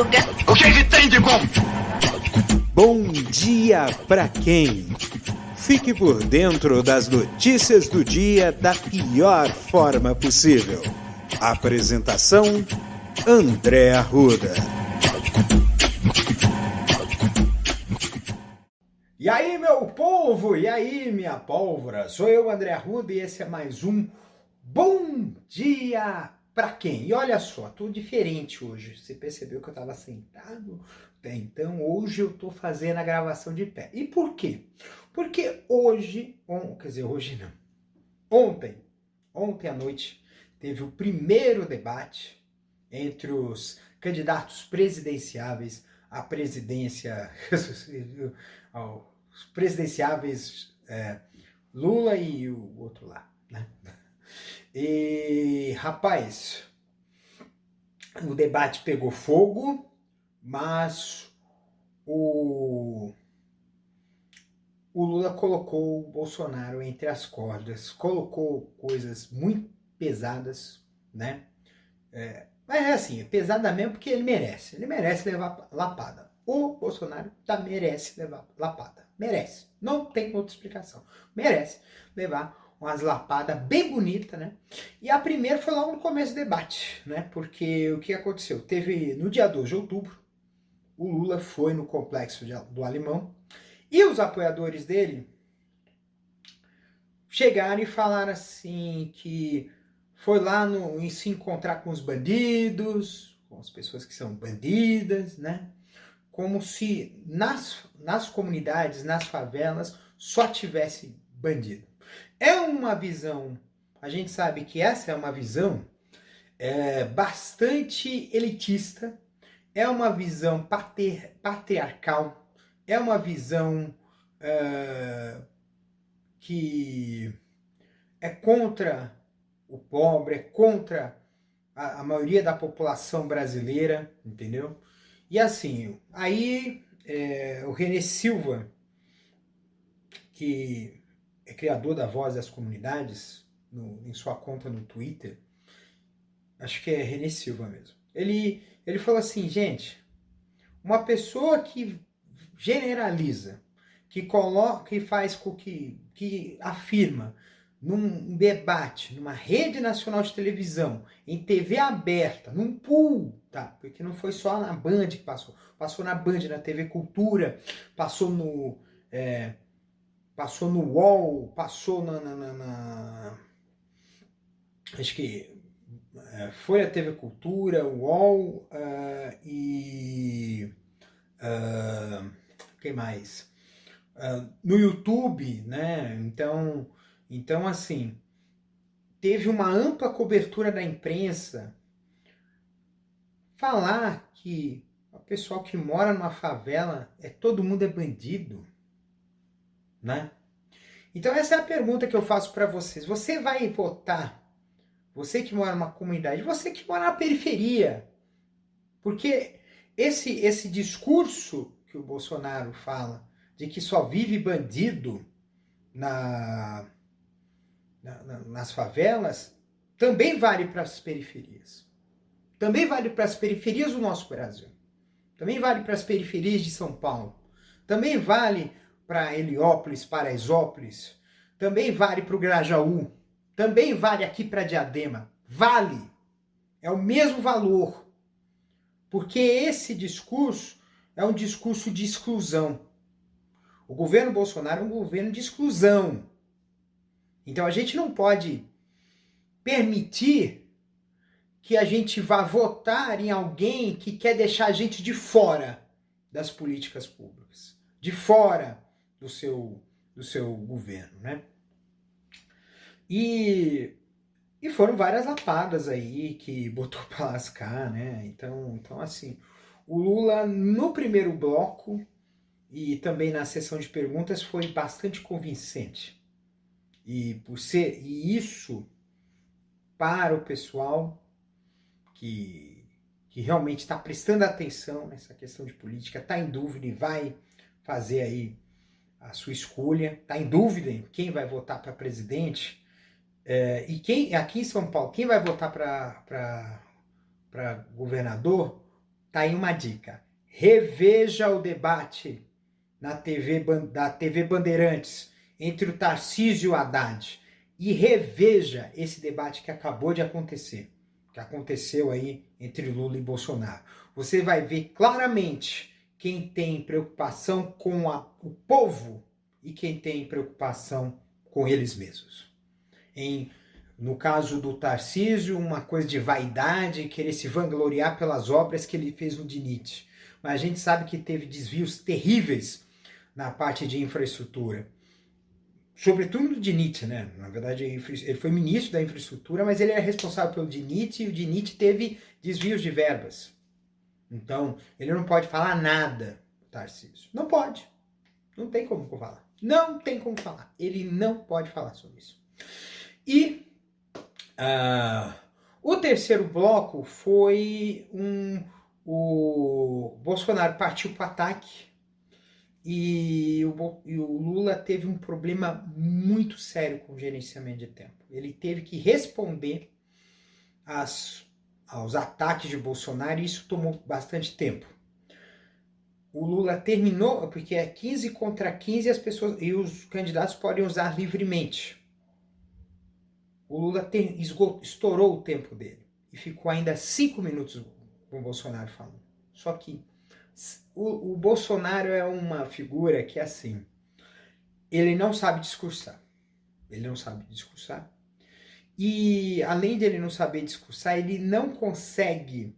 Sugar. O que tem de bom? Bom dia pra quem? Fique por dentro das notícias do dia da pior forma possível. Apresentação: André Arruda. E aí, meu povo? E aí, minha pólvora? Sou eu, André Arruda, e esse é mais um Bom Dia Pra Quem? E olha só, tô diferente hoje. Você percebeu que eu tava sentado? Então, hoje eu tô fazendo a gravação de pé. E por quê? Porque hoje, hoje não, ontem à noite, teve o primeiro debate entre os candidatos presidenciáveis à presidência, os presidenciáveis Lula e o outro lá, né? E, rapaz, o debate pegou fogo, mas o Lula colocou o Bolsonaro entre as cordas, colocou coisas muito pesadas, né? Mas é assim, é pesada mesmo porque ele merece levar lapada. O Bolsonaro merece levar lapada, merece, não tem outra explicação, merece levar umas lapadas bem bonitas, né? E a primeira foi logo no começo do debate, né? Porque o que aconteceu? Teve no dia 2 de outubro, o Lula foi no complexo do Alemão e os apoiadores dele chegaram e falaram assim que foi lá se encontrar com os bandidos, com as pessoas que são bandidas, né? Como se nas comunidades, nas favelas, só tivesse bandido. É uma visão, a gente sabe que essa é uma visão bastante elitista, é uma visão patriarcal, é uma visão que é contra o pobre, é contra a maioria da população brasileira, entendeu? E assim, aí o René Silva, que é criador da Voz das Comunidades, em sua conta no Twitter, acho que é René Silva mesmo, ele falou assim, gente, uma pessoa que generaliza, que faz com que afirma num debate, numa rede nacional de televisão, em TV aberta, num pool, tá? Porque não foi só na Band que passou na Band, na TV Cultura, passou no UOL, passou acho que foi a TV Cultura, UOL e quem mais? No YouTube, né? Então, assim, teve uma ampla cobertura da imprensa falar que o pessoal que mora numa favela todo mundo é bandido, né? Então essa é a pergunta que eu faço para vocês. Você vai votar? Você que mora numa comunidade, você que mora na periferia, porque esse discurso que o Bolsonaro fala de que só vive bandido nas favelas, também vale para as periferias. Também vale para as periferias do nosso Brasil. Também vale para as periferias de São Paulo. Também vale para Heliópolis, Paraisópolis. Também vale para o Grajaú. Também vale aqui para Diadema. Vale. É o mesmo valor. Porque esse discurso é um discurso de exclusão. O governo Bolsonaro é um governo de exclusão. Então a gente não pode permitir que a gente vá votar em alguém que quer deixar a gente de fora das políticas públicas, de fora do seu governo, né? E foram várias lapadas aí que botou pra lascar, né? Então assim, o Lula no primeiro bloco e também na sessão de perguntas foi bastante convincente. E isso para o pessoal que realmente está prestando atenção nessa questão de política, está em dúvida e vai fazer aí a sua escolha, está em dúvida em quem vai votar para presidente, e quem aqui em São Paulo, quem vai votar para governador, Tá aí uma dica. Reveja o debate da TV Bandeirantes entre o Tarcísio e o Haddad. E reveja esse debate que acabou de acontecer, que aconteceu aí entre Lula e Bolsonaro. Você vai ver claramente quem tem preocupação com o povo e quem tem preocupação com eles mesmos. No caso do Tarcísio, uma coisa de vaidade, querer se vangloriar pelas obras que ele fez no DINIT. Mas a gente sabe que teve desvios terríveis na parte de infraestrutura. Sobretudo no DINIT, né? Na verdade, ele foi ministro da infraestrutura, mas ele era responsável pelo DINIT e o DINIT teve desvios de verbas. Então, ele não pode falar nada, Tarcísio. Não pode. Não tem como falar. Não tem como falar. Ele não pode falar sobre isso. E o terceiro bloco foi o Bolsonaro partiu para o ataque e o Lula teve um problema muito sério com o gerenciamento de tempo. Ele teve que responder aos ataques de Bolsonaro e isso tomou bastante tempo. O Lula terminou, porque é 15 contra 15 e os candidatos podem usar livremente. O Lula estourou o tempo dele e ficou ainda 5 minutos com o Bolsonaro falando. Só que o Bolsonaro é uma figura que, assim, ele não sabe discursar. Ele não sabe discursar. E, além de ele não saber discursar, ele não consegue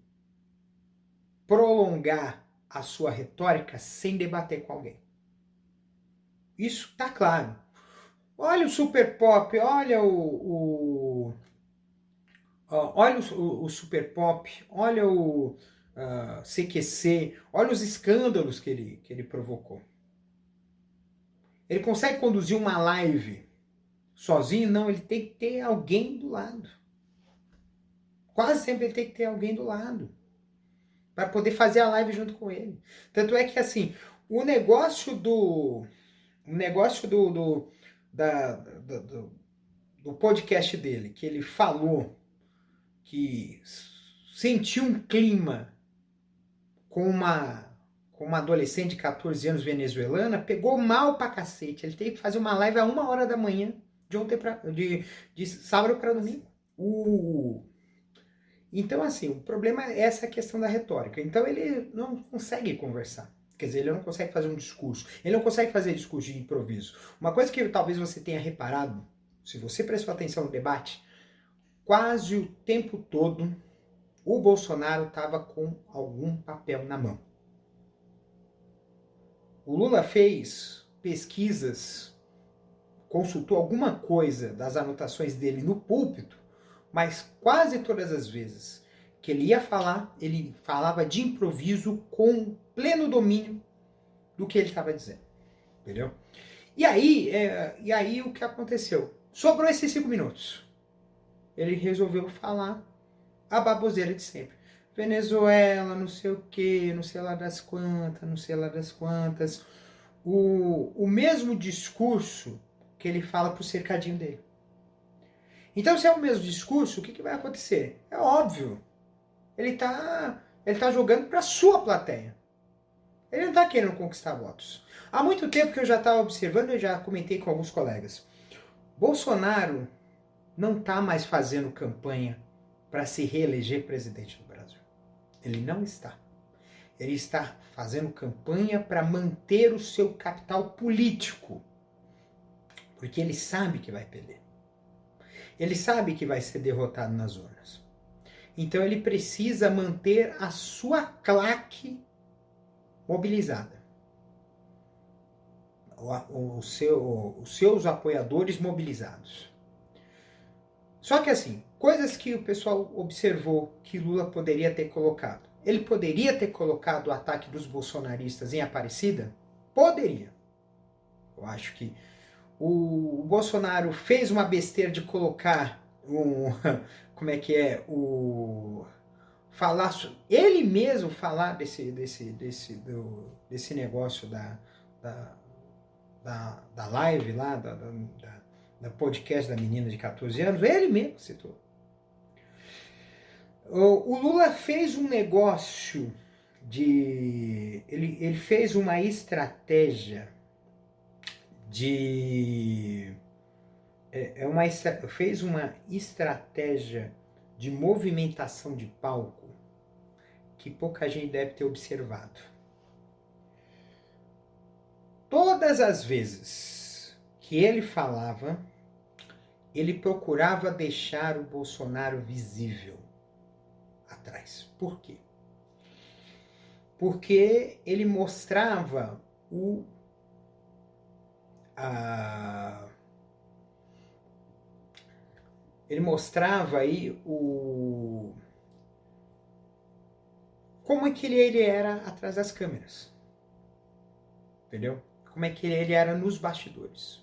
prolongar a sua retórica sem debater com alguém. Isso está claro. Olha o Super Pop, olha olha o Super Pop, olha o CQC, olha os escândalos que ele provocou. Ele consegue conduzir uma live sozinho? Não, ele tem que ter alguém do lado. Quase sempre ele tem que ter alguém do lado para poder fazer a live junto com ele. Tanto é que, assim, o negócio do podcast dele, que ele falou que sentiu um clima com uma adolescente de 14 anos venezuelana, pegou mal pra cacete. Ele teve que fazer uma live a 1h da manhã, de sábado para domingo. Então, assim, o problema é essa questão da retórica. Então, ele não consegue conversar. Quer dizer, ele não consegue fazer um discurso. Ele não consegue fazer discurso de improviso. Uma coisa que talvez você tenha reparado, se você prestou atenção no debate, quase o tempo todo o Bolsonaro estava com algum papel na mão. O Lula fez pesquisas, consultou alguma coisa das anotações dele no púlpito, mas quase todas as vezes que ele ia falar, ele falava de improviso com pleno domínio do que ele estava dizendo. Entendeu? E aí o que aconteceu? Sobrou esses 5 minutos. Ele resolveu falar a baboseira de sempre. Venezuela, não sei o que, não sei lá das quantas, não sei lá das quantas. O mesmo discurso que ele fala pro cercadinho dele. Então, se é o mesmo discurso, o que vai acontecer? É óbvio. Ele tá jogando para sua plateia. Ele não tá querendo conquistar votos. Há muito tempo que eu já estava observando, eu já comentei com alguns colegas. Bolsonaro não tá mais fazendo campanha para se reeleger presidente do Brasil. Ele não está. Ele está fazendo campanha para manter o seu capital político. Porque ele sabe que vai perder. Ele sabe que vai ser derrotado nas urnas. Então ele precisa manter a sua claque mobilizada. Os seus apoiadores mobilizados. Só que assim, coisas que o pessoal observou que Lula poderia ter colocado. Ele poderia ter colocado o ataque dos bolsonaristas em Aparecida? Poderia. Eu acho que o Bolsonaro fez uma besteira de colocar ele mesmo falar desse negócio da live lá, da podcast da menina de 14 anos, ele mesmo citou. O Lula fez um negócio Ele fez uma estratégia de... fez uma estratégia de movimentação de palco que pouca gente deve ter observado. Todas as vezes que ele falava, ele procurava deixar o Bolsonaro visível atrás. Por quê? Porque ele mostrava ele mostrava aí como é que ele era atrás das câmeras. Entendeu? Como é que ele era nos bastidores.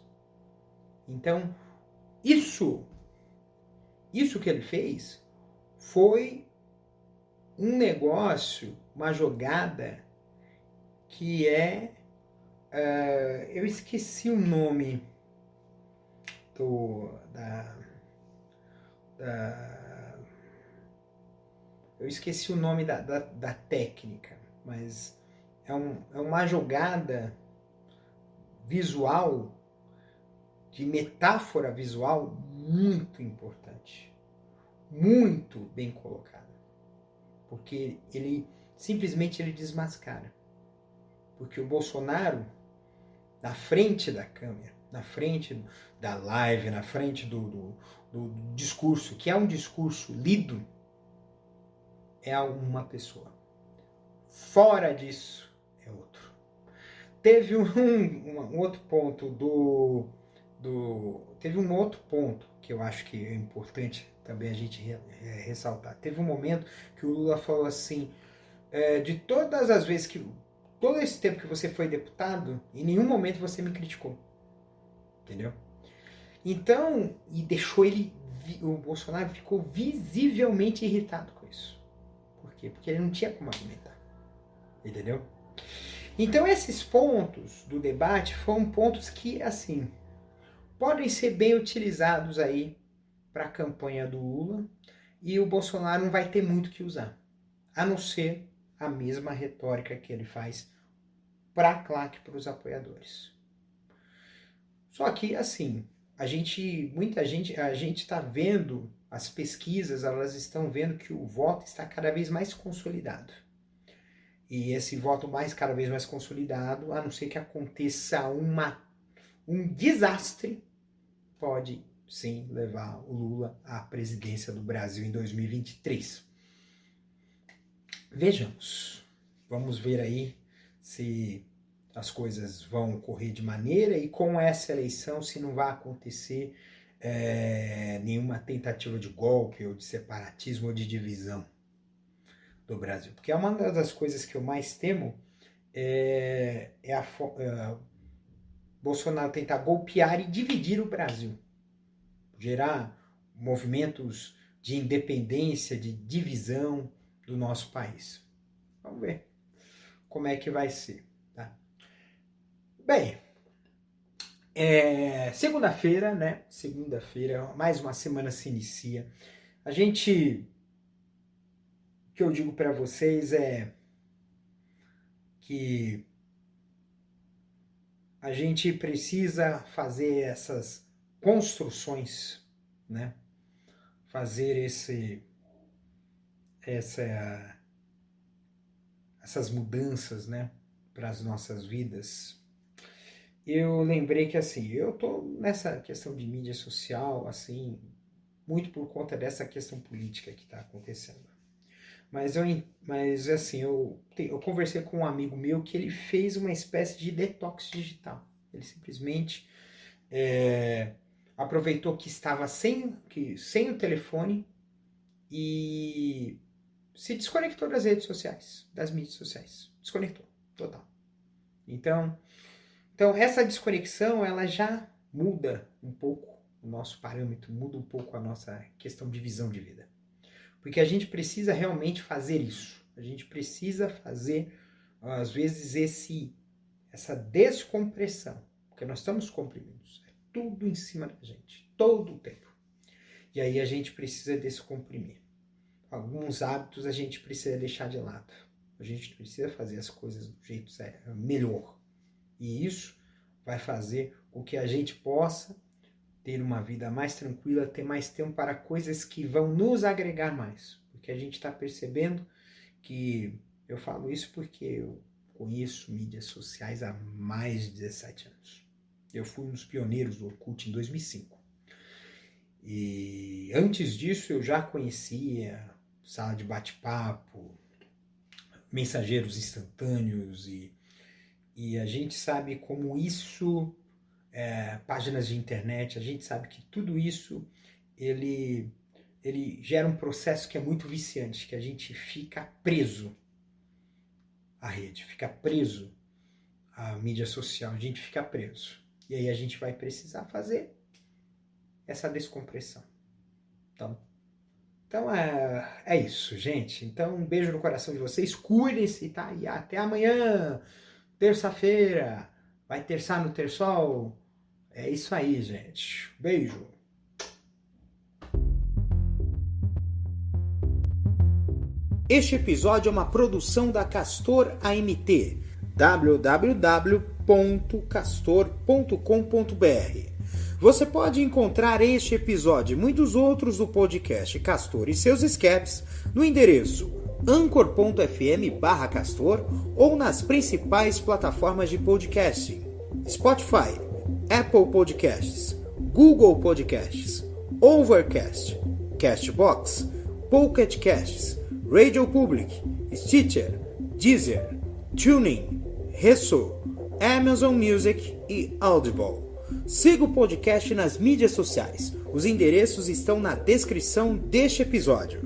Então, isso que ele fez foi um negócio, uma jogada que eu esqueci o nome eu esqueci o nome da técnica, mas é uma jogada visual, de metáfora visual, muito importante. Muito bem colocada. Porque ele simplesmente desmascara. Porque o Bolsonaro, na frente da câmera, na frente da live, na frente do discurso, que é um discurso lido, é uma pessoa. Fora disso, é outro. Teve um outro ponto teve um outro ponto que eu acho que é importante também a gente ressaltar. Teve um momento que o Lula falou assim, de todas as vezes todo esse tempo que você foi deputado, em nenhum momento você me criticou. Entendeu? Então, e deixou o Bolsonaro ficou visivelmente irritado com isso. Por quê? Porque ele não tinha como argumentar. Entendeu? Então, esses pontos do debate foram pontos que, assim, podem ser bem utilizados aí para a campanha do Lula, e o Bolsonaro não vai ter muito o que usar, a não ser a mesma retórica que ele faz para a claque, para os apoiadores. Só que, assim, a gente está vendo, as pesquisas, elas estão vendo que o voto está cada vez mais consolidado. E esse voto cada vez mais consolidado, a não ser que aconteça um desastre, pode sim levar o Lula à presidência do Brasil em 2023. Vejamos. Vamos ver aí se as coisas vão correr de maneira, e com essa eleição se não vai acontecer nenhuma tentativa de golpe ou de separatismo ou de divisão do Brasil. Porque é uma das coisas que eu mais temo Bolsonaro tentar golpear e dividir o Brasil. Gerar movimentos de independência, de divisão do nosso país. Vamos ver como é que vai ser. Tá? Bem, segunda-feira, né? Segunda-feira, mais uma semana se inicia. O que eu digo para vocês é que a gente precisa fazer essas construções, né? Fazer essas mudanças, né? Para as nossas vidas. Eu lembrei que, assim, eu tô nessa questão de mídia social, assim, muito por conta dessa questão política que está acontecendo. Mas assim, eu conversei com um amigo meu que ele fez uma espécie de detox digital. Ele simplesmente aproveitou que estava sem o telefone e se desconectou das redes sociais, das mídias sociais. Desconectou, total. Então essa desconexão, ela já muda um pouco o nosso parâmetro, muda um pouco a nossa questão de visão de vida. Porque a gente precisa realmente fazer isso. A gente precisa fazer, às vezes, essa descompressão. Porque nós estamos comprimidos. É tudo em cima da gente, todo o tempo. E aí a gente precisa descomprimir. Alguns hábitos a gente precisa deixar de lado. A gente precisa fazer as coisas do jeito melhor. E isso vai fazer com que a gente possa ter uma vida mais tranquila, ter mais tempo para coisas que vão nos agregar mais. Porque a gente está percebendo que, eu falo isso porque eu conheço mídias sociais há mais de 17 anos. Eu fui um dos pioneiros do Orkut em 2005. E antes disso eu já conhecia sala de bate-papo, mensageiros instantâneos e a gente sabe como isso, páginas de internet, a gente sabe que tudo isso ele gera um processo que é muito viciante, que a gente fica preso à rede, fica preso à mídia social, a gente fica preso. E aí a gente vai precisar fazer essa descompressão. Então é isso, gente. Então um beijo no coração de vocês, cuidem-se, tá? E até amanhã, terça-feira, vai terçar no Tersol. É isso aí, gente. Beijo. Este episódio é uma produção da Castor AMT, www.castor.com.br. Você pode encontrar este episódio e muitos outros do podcast Castor e seus escapes no endereço anchor.fm/castor ou nas principais plataformas de podcasting: Spotify, Apple Podcasts, Google Podcasts, Overcast, Castbox, Pocket Casts, Radio Public, Stitcher, Deezer, TuneIn, Resso, Amazon Music e Audible. Siga o podcast nas mídias sociais. Os endereços estão na descrição deste episódio.